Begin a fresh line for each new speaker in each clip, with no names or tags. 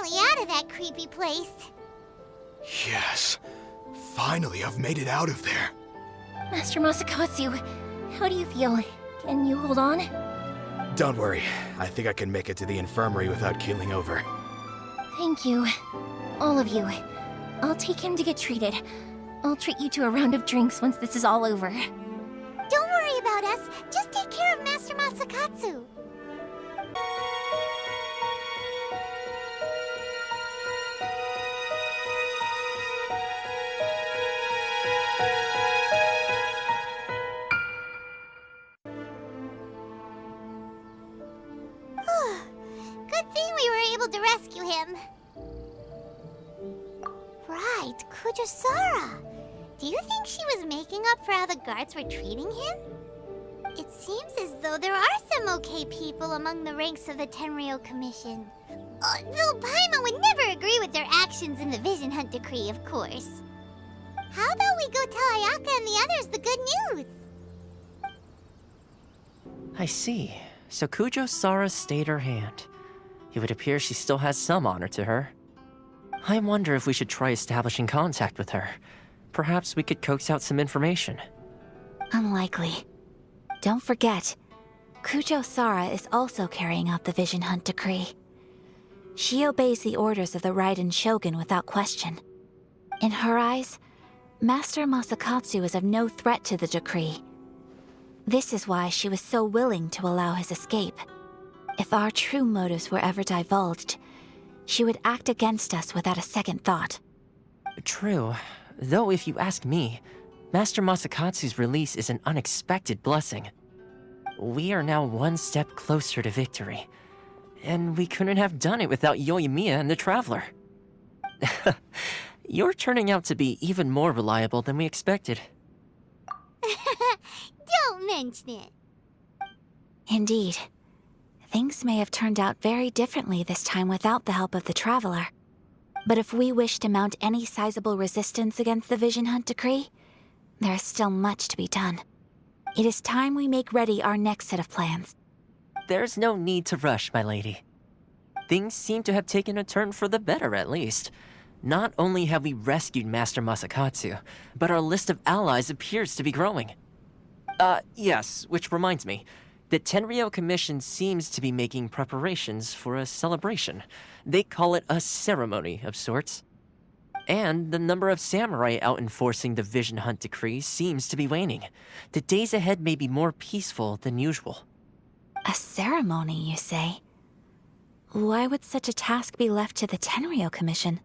finally out of that creepy place.
Yes. Finally, I've made it out of there.
Master Masakatsu, how do you feel? Can you hold on?
Don't worry. I think I can make it to the infirmary without keeling over.
Thank you. All of you. I'll take him to get treated. I'll treat you to a round of drinks once this is all over.
Don't worry about us. Just take care of Master Masakatsu. Good thing we were able to rescue him. Right, Kujosara. Do you think she was making up for how the guards were treating him? It seems as though there are some okay people among the ranks of the Tenryou Commission. Though Paimon would never agree with their actions in the Vision Hunt Decree, of course. How about we go tell Ayaka and the others the good news?
I see. So Kujo-Sara stayed her hand. It would appear she still has some honor to her. I wonder if we should try establishing contact with her. Perhaps we could coax out some information.
Unlikely. Don't forget, Kujo-Sara is also carrying out the Vision Hunt Decree. She obeys the orders of the Raiden Shogun without question. In her eyes, Master Masakatsu is of no threat to the decree. This is why she was so willing to allow his escape. If our true motives were ever divulged, she would act against us without a second thought.
True. Though if you ask me, Master Masakatsu's release is an unexpected blessing. We are now one step closer to victory. And we couldn't have done it without Yoimiya and the Traveler. You're turning out to be even more reliable than we expected.
Don't mention it.
Indeed. Things may have turned out very differently this time without the help of the Traveler. But if we wish to mount any sizable resistance against the Vision Hunt Decree, there is still much to be done. It is time we make ready our next set of plans.
There's no need to rush, my lady. Things seem to have taken a turn for the better, at least. Not only have we rescued Master Masakatsu, but our list of allies appears to be growing. Yes, which reminds me. The Tenryou Commission seems to be making preparations for a celebration. They call it a ceremony of sorts. And the number of samurai out enforcing the Vision Hunt Decree seems to be waning. The days ahead may be more peaceful than usual.
A ceremony, you say? Why would such a task be left to the Tenryou Commission?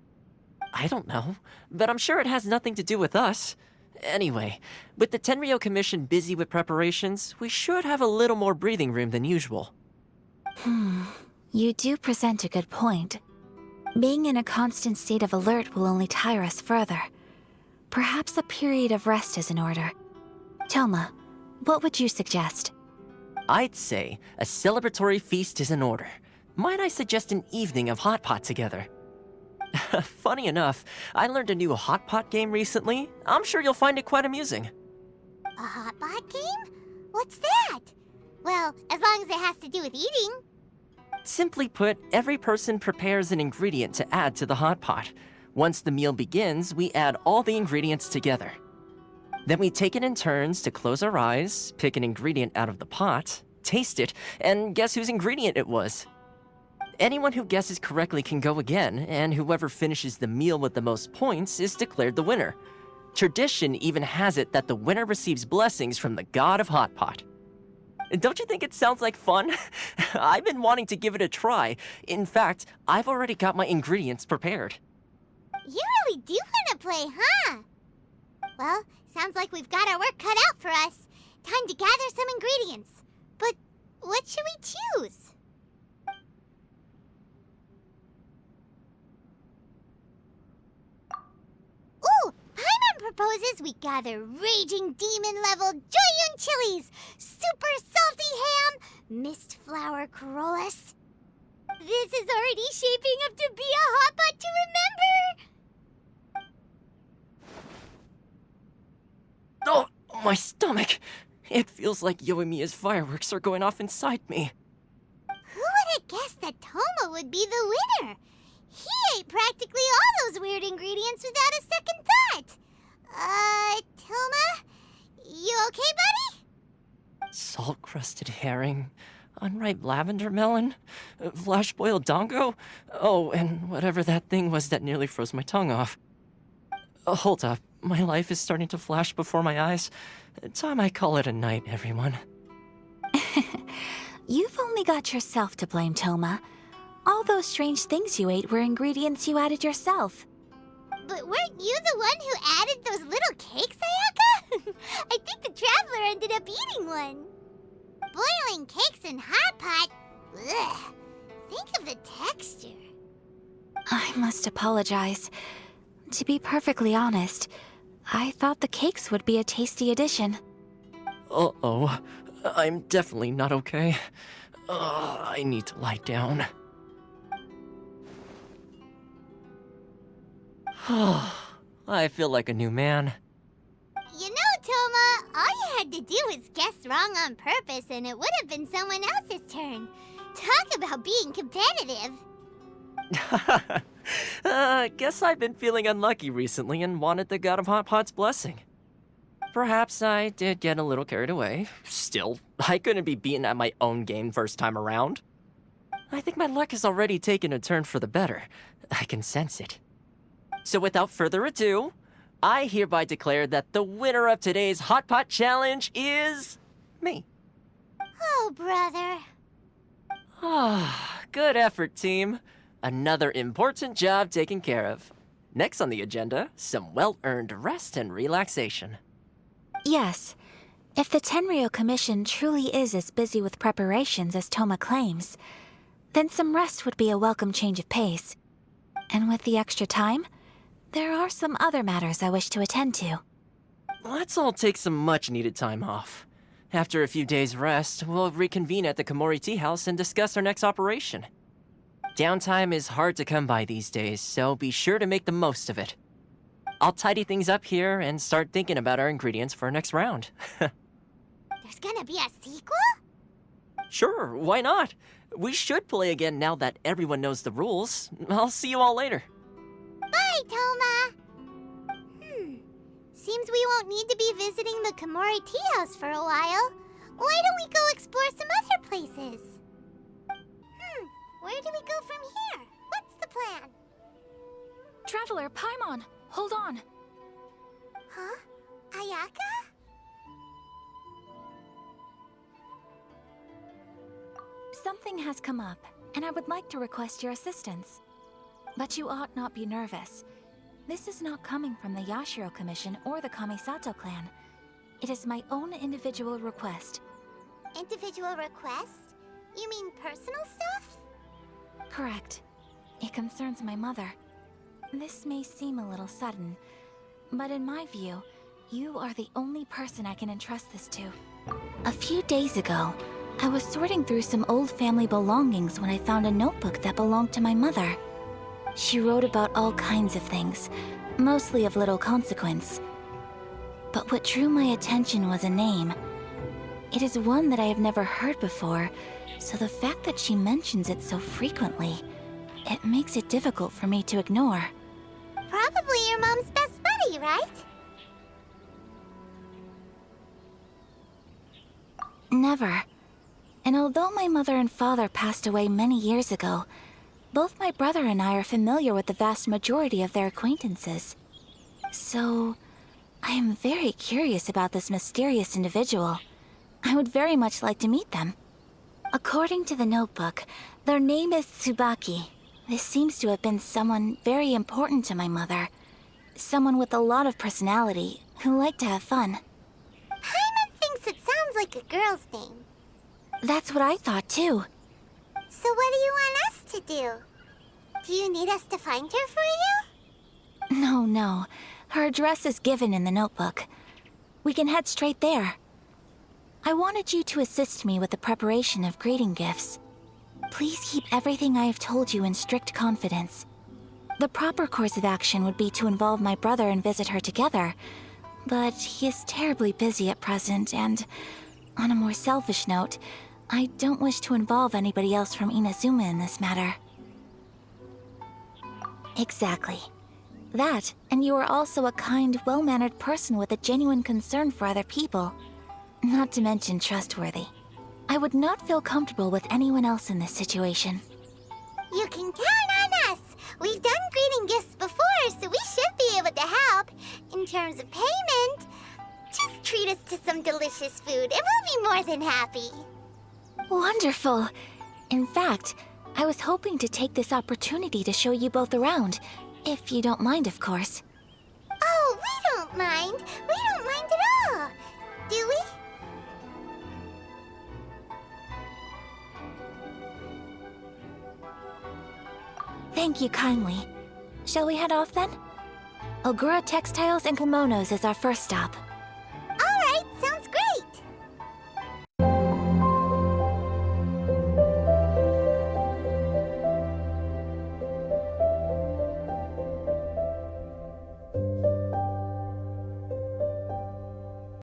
I don't know, but I'm sure it has nothing to do with us. Anyway, with the Tenryou Commission busy with preparations, we should have a little more breathing room than usual.
You do present a good point. Being in a constant state of alert will only tire us further. Perhaps a period of rest is in order. Toma, what would you suggest?
I'd say a celebratory feast is in order. Might I suggest an evening of hot pot together? Funny enough, I learned a new hot pot game recently. I'm sure you'll find it quite amusing.
A hot pot game? What's that? Well, as long as it has to do with eating.
Simply put, every person prepares an ingredient to add to the hot pot. Once the meal begins, we add all the ingredients together. Then we take it in turns to close our eyes, pick an ingredient out of the pot, taste it, and guess whose ingredient it was. Anyone who guesses correctly can go again, and whoever finishes the meal with the most points is declared the winner. Tradition even has it that the winner receives blessings from the god of hot pot. Don't you think it sounds like fun? I've been wanting to give it a try. In fact, I've already got my ingredients prepared.
You really do want to play, huh? Well, sounds like we've got our work cut out for us. Time to gather some ingredients. But what should we choose? Ooh! Paimon proposes we gather raging demon-level Joyun chilies, super salty ham, mist flower corollas. This is already shaping up to be a hot pot to remember!
Oh, my stomach! It feels like Yoimiya's fireworks are going off inside me.
Who would have guessed that Toma would be the winner? He ate practically all those weird ingredients without a second thought. Toma? You okay, buddy?
Salt-crusted herring, unripe lavender melon, flash-boiled dongo. Oh, and whatever that thing was that nearly froze my tongue off. Hold up, my life is starting to flash before my eyes. Time I call it a night, everyone.
You've only got yourself to blame, Toma. All those strange things you ate were ingredients you added yourself.
But weren't you the one who added those little cakes, Ayaka? I think the traveler ended up eating one. Boiling cakes in hot pot? Ugh. Think of the texture.
I must apologize. To be perfectly honest, I thought the cakes would be a tasty addition.
Uh-oh, I'm definitely not okay. I need to lie down. I feel like a new man.
You know, Toma, all you had to do was guess wrong on purpose and it would have been someone else's turn. Talk about being competitive.
Guess I've been feeling unlucky recently and wanted the God of Hot Pot's blessing. Perhaps I did get a little carried away. Still, I couldn't be beaten at my own game first time around. I think my luck has already taken a turn for the better. I can sense it. So without further ado, I hereby declare that the winner of today's Hot Pot Challenge is... me.
Oh, brother.
Good effort, team. Another important job taken care of. Next on the agenda, some well-earned rest and relaxation.
Yes, if the Tenryou Commission truly is as busy with preparations as Toma claims, then some rest would be a welcome change of pace. And with the extra time, there are some other matters I wish to attend to.
Let's all take some much-needed time off. After a few days' rest, we'll reconvene at the Komori Tea House and discuss our next operation. Downtime is hard to come by these days, so be sure to make the most of it. I'll tidy things up here and start thinking about our ingredients for our next round.
There's gonna be a sequel?
Sure, why not? We should play again now that everyone knows the rules. I'll see you all later.
Bye, Toma. Seems we won't need to be visiting the Komori Tea House for a while. Why don't we go explore some other places? Where do we go from here? What's the plan?
Traveler, Paimon, hold on.
Huh? Ayaka?
Something has come up, and I would like to request your assistance. But you ought not be nervous. This is not coming from the Yashiro Commission or the Kamisato clan. It is my own individual request.
Individual request? You mean personal stuff?
Correct. It concerns my mother. This may seem a little sudden, but in my view, you are the only person I can entrust this to. A few days ago, I was sorting through some old family belongings when I found a notebook that belonged to my mother. She wrote about all kinds of things, mostly of little consequence. But what drew my attention was a name. It is one that I have never heard before, so the fact that she mentions it so frequently, it makes it difficult for me to ignore.
Probably your mom's best buddy, right?
Never. And although my mother and father passed away many years ago, both my brother and I are familiar with the vast majority of their acquaintances. So, I am very curious about this mysterious individual. I would very much like to meet them. According to the notebook, their name is Tsubaki. This seems to have been someone very important to my mother. Someone with a lot of personality, who liked to have fun.
Paimon thinks it sounds like a girl's name.
That's what I thought too.
So what do you want us to do? Do you need us to find her for you?
No. Her address is given in the notebook. We can head straight there. I wanted you to assist me with the preparation of greeting gifts. Please keep everything I have told you in strict confidence. The proper course of action would be to involve my brother and visit her together, but he is terribly busy at present, and on a more selfish note, I don't wish to involve anybody else from Inazuma in this matter. Exactly. That, and you are also a kind, well-mannered person with a genuine concern for other people. Not to mention trustworthy. I would not feel comfortable with anyone else in this situation.
You can count on us. We've done greeting gifts before, so we should be able to help. In terms of payment, just treat us to some delicious food and we'll be more than happy.
Wonderful! In fact, I was hoping to take this opportunity to show you both around, if you don't mind, of course.
Oh, we don't mind. We don't mind at all. Do we?
Thank you kindly. Shall we head off then? Ogura Textiles and Kimonos is our first stop.